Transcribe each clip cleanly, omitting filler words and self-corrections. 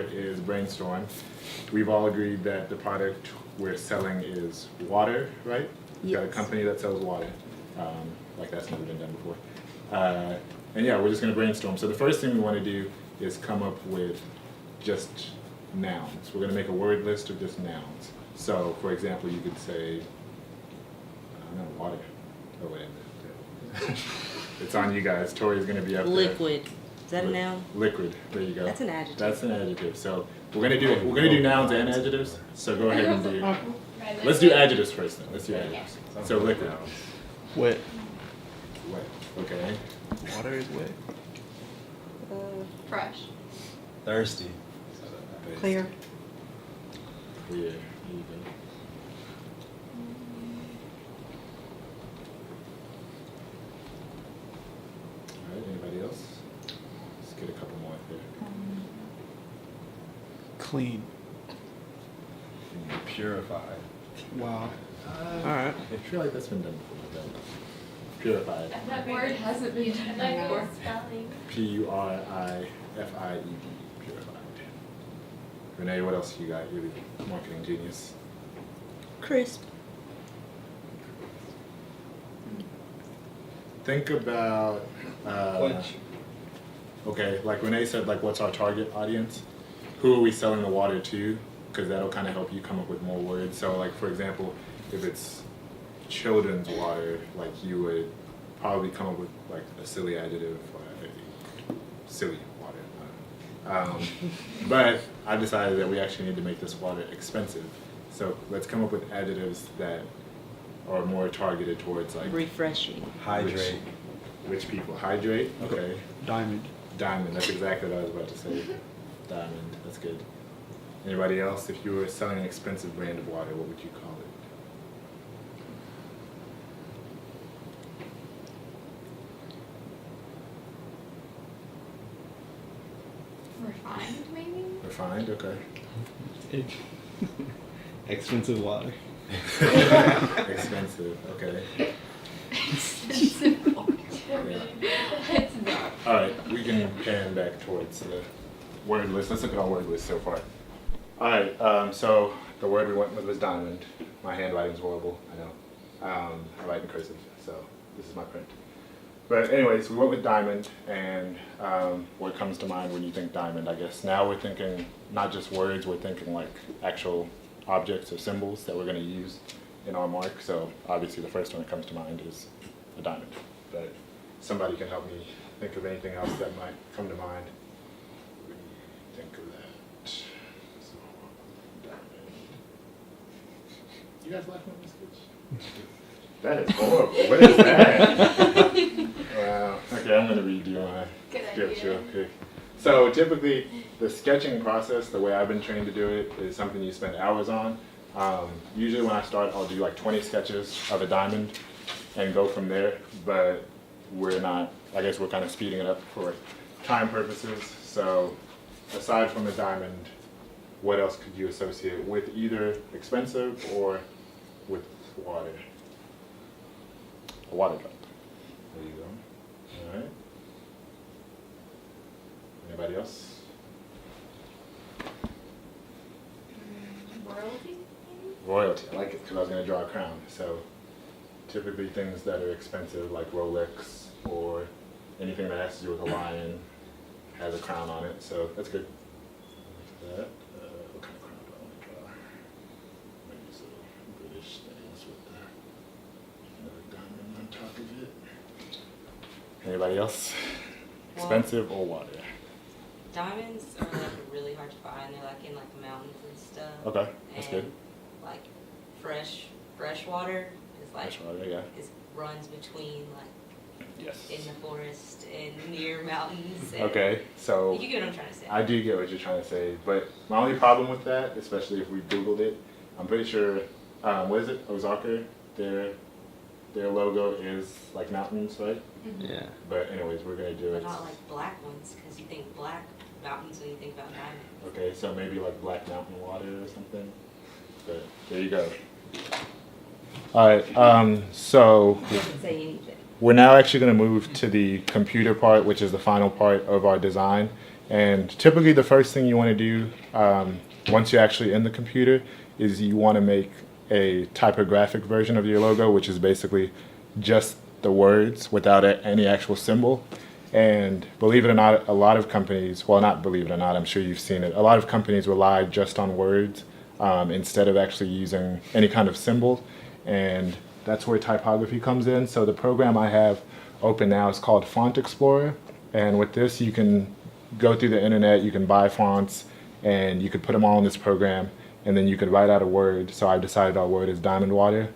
is Brainstorm. We've all agreed that the product we're selling is water, right? We've got a Yes. company that sells water. Like that's never been done before. And yeah, we're just gonna brainstorm. So the first thing we wanna do is come up with just nouns. We're gonna make a word list of just nouns. So for example, you could say, I don't know, water. Oh wait a minute. It's on you guys. Tori's gonna be up there. Liquid. Is that a noun? Liquid. There you go. That's an adjective. That's an adjective. So we're gonna do nouns and adjectives. So go ahead and do. Let's do adjectives first. Then. Let's do adjectives. So liquid. Wet. Wet. Okay. Water is wet. Fresh. Thirsty. Clear. Clear. There you go. All right. Anybody else? Let's get a couple more here. Clean. Purified. Wow. Alright. I feel like that's been done before. Purified. That word hasn't been done before. Purified. Purified. Renee, what else you got? You're the marketing genius. Crisp. Think about. Quench. Okay, like Renee said, like what's our target audience? Who are we selling the water to? Because that'll kind of help you come up with more words. So like for example, if it's children's water, like you would probably come up with like a silly adjective, silly water. But I decided that we actually need to make this water expensive. So let's come up with adjectives that are more targeted towards like Refreshing. Hydrate. rich people. Hydrate, okay. Diamond. Diamond, that's exactly what I was about to say. Diamond, that's good. Anybody else? If you were selling an expensive brand of water, what would you call it? Refined, maybe? Refined, okay. Expensive water. Expensive, okay. Simple. It's not. All right, we can pan back towards the word list. Let's look at our word list so far. All right, so the word we went with was diamond. My handwriting's horrible, I know. I write in cursive, so this is my print. But anyways, we went with diamond, and what comes to mind when you think diamond, I guess. Now we're thinking not just words, we're thinking like actual objects or symbols that we're going to use in our mark. So obviously the first one that comes to mind is a diamond. But somebody can help me think of anything else that might come to mind. What do you think of that? So, diamond. You guys laughing at this sketch? That is horrible. What is that? Wow. Okay, I'm going to redo my Good sketch idea. real quick. So typically, the sketching process, the way I've been trained to do it, is something you spend hours on. Usually when I start, I'll do like 20 sketches of a diamond and go from there. But we're not, I guess we're kind of speeding it up for time purposes. So aside from the diamond, what else could you associate with either expensive or with water? A water drop. There you go. All right. Anybody else? Royalty, maybe? Royalty. I like it because I was going to draw a crown. So typically things that are expensive like Rolex or anything that has to do with a lion has a crown on it. So that's good. After that, what kind of crown do I want to draw? Maybe some British things with another diamond on top of it. Anybody else? Well- Expensive or water? Diamonds are like really hard to find. They're like in like the mountains and stuff. Okay, that's good. And, like fresh water is like Fresh water, yeah. runs between like Yes. in the forest and near mountains. And Okay, so You get what I'm trying to say. I do get what you're trying to say, but my only problem with that, especially if we Googled it, I'm pretty sure, what is it, Osaka, their logo is like mountains, right? Yeah. But anyways, we're gonna do But it. not like black ones, because you think black mountains when you think about diamonds. Okay, so maybe like Black Mountain Water or something. But there you go. All right, so It doesn't say anything. we're now actually going to move to the computer part, which is the final part of our design. And typically the first thing you want to do once you're actually in the computer is you want to make a typographic version of your logo, which is basically just the words without any actual symbol. And believe it or not, a lot of companies, well, not believe it or not, I'm sure you've seen it, a lot of companies rely just on words instead of actually using any kind of symbol. And that's where typography comes in. So the program I have open now is called Font Explorer. And with this, you can go through the internet, you can buy fonts, and you could put them all in this program, and then you could write out a word. So I've decided our word is Diamond Water.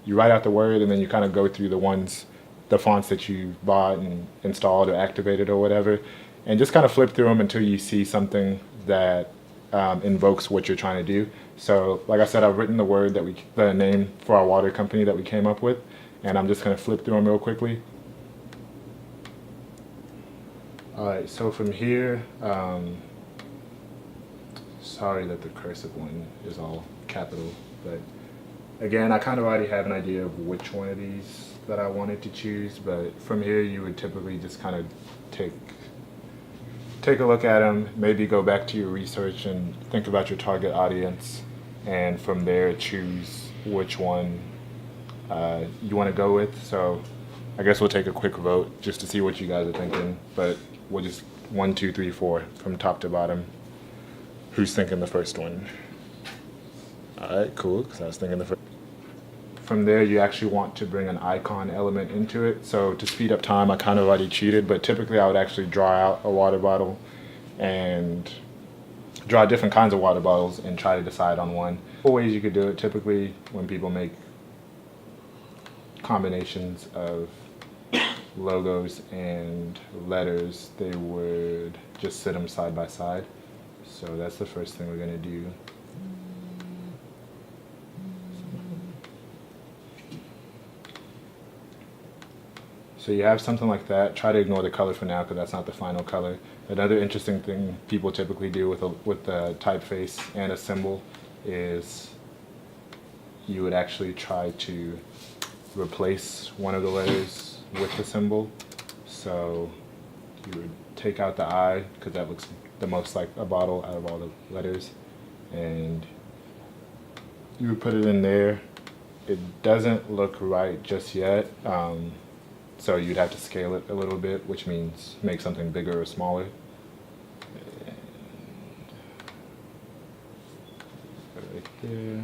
You write out the word, and then you kind of go through the fonts that you bought and installed or activated or whatever, and just kind of flip through them until you see something that invokes what you're trying to do. So like I said, I've written the word the name for our water company that we came up with, and I'm just going to flip through them real quickly. All right, so from here, sorry that the cursive one is all capital, but again, I kind of already have an idea of which one of these that I wanted to choose, but from here you would typically just kind of take a look at them, maybe go back to your research and think about your target audience, and from there choose which one you want to go with. So I guess we'll take a quick vote just to see what you guys are thinking, but we'll just 1, 2, 3, 4 from top to bottom. Who's thinking the first one? All right, cool, because I was thinking the first. From there, you actually want to bring an icon element into it. So to speed up time, I kind of already cheated, but typically I would actually draw out a water bottle and draw different kinds of water bottles and try to decide on one. Ways you could do it, typically when people make combinations of logos and letters, they would just sit them side by side. So that's the first thing we're going to do. So you have something like that. Try to ignore the color for now because that's not the final color. Another interesting thing people typically do with the typeface and a symbol is you would actually try to replace one of the letters with the symbol. So you would take out the I because that looks the most like a bottle out of all the letters, and you would put it in there. It doesn't look right just yet. So you'd have to scale it a little bit, which means make something bigger or smaller. And put it right there.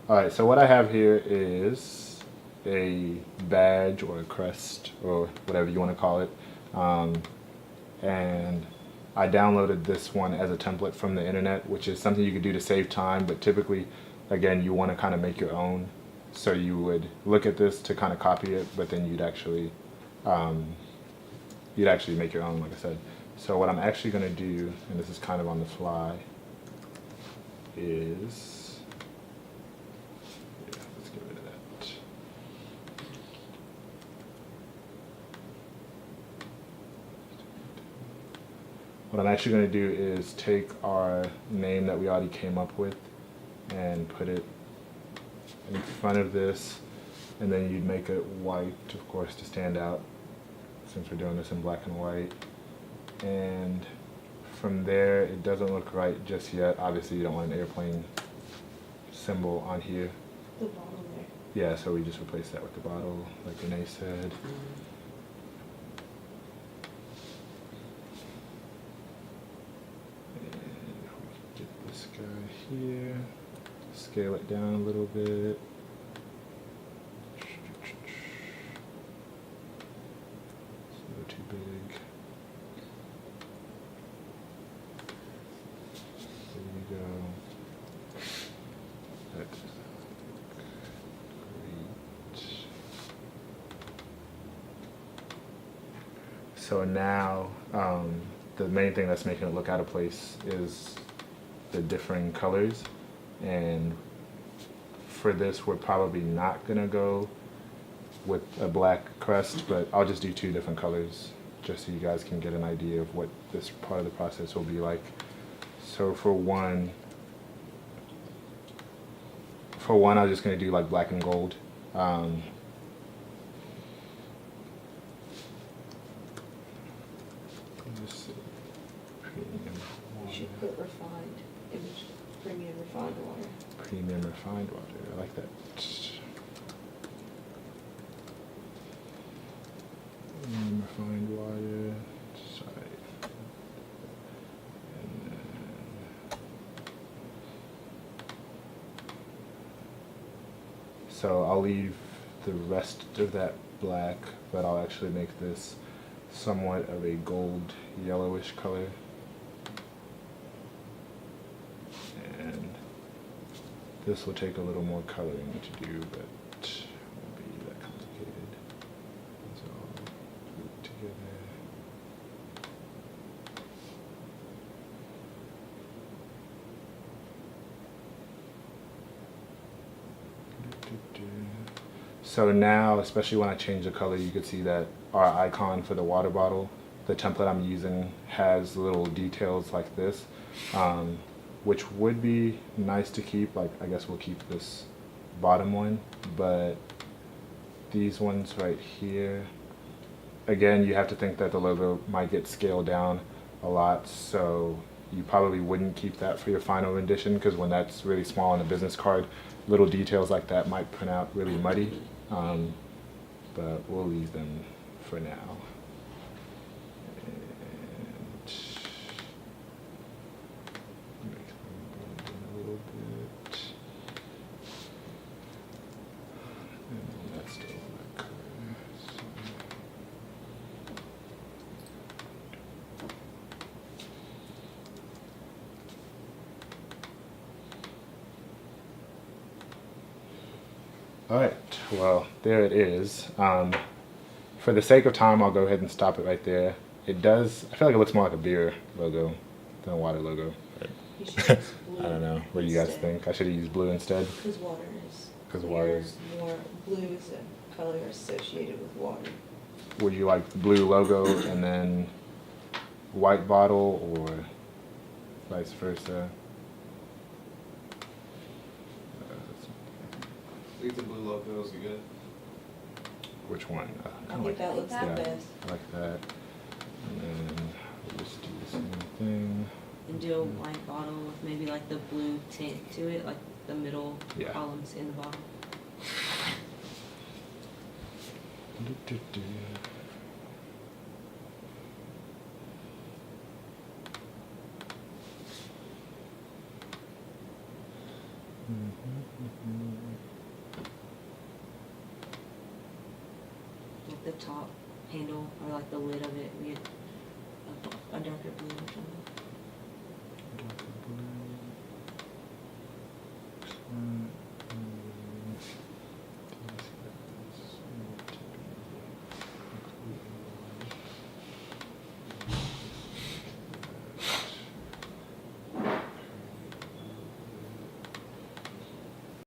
All right, so what I have here is a badge or a crest or whatever you want to call it. And I downloaded this one as a template from the internet, which is something you could do to save time, but typically, again, you want to kind of make your own. So you would look at this to kind of copy it, but then you'd actually make your own, like I said. So what I'm actually going to do, and this is kind of on the fly, is what I'm actually going to do is take our name that we already came up with and put it in front of this, and then you'd make it white, of course, to stand out since we're doing this in black and white. And from there, it doesn't look right just yet. Obviously, you don't want an airplane symbol on here. The bottle there. Yeah, so we just replace that with the bottle, like Renee said. Here, scale it down a little bit. It's a little too big. There you go. That's great. So now, the main thing that's making it look out of place is the differing colors, and for this we're probably not gonna go with a black crest, but I'll just do 2 different colors just so you guys can get an idea of what this part of the process will be like. So for one, I'm just going to do like black and gold. Let's see. You should put refined, image, premium refined water. Premium refined water. I like that. Premium refined water. Sorry. And then so I'll leave the rest of that black, but I'll actually make this somewhat of a gold yellowish color. And this will take a little more coloring to do, but won't be that complicated. So I'll group together. So now, especially when I change the color, you can see that our icon for the water bottle, the template I'm using, has little details like this, which would be nice to keep. Like, I guess we'll keep this bottom one, but these ones right here, again, you have to think that the logo might get scaled down a lot, so you probably wouldn't keep that for your final rendition, because when that's really small on a business card, little details like that might print out really muddy. But we'll leave them for now. And make them blend in a little bit. And then that's still that color. All right, well, there it is. For the sake of time, I'll go ahead and stop it right there. It does, I feel like it looks more like a beer logo than a water logo. You should use blue. I don't know. What do you guys instead. think? I should have used blue instead? Because water is. 'Cause water there's is- more, blue is a color associated with water. Would you like the blue logo and then white bottle, or vice versa? Leave the blue logos, you good? Which one? I kinda think like that looks the yeah, best. I like that. And then we'll just do the same thing. And do a white bottle with maybe like the blue tint to it, like the middle Yeah. columns in the bottle. Do-do-do. Like the top handle or like the lid of it, we get a darker blue or something.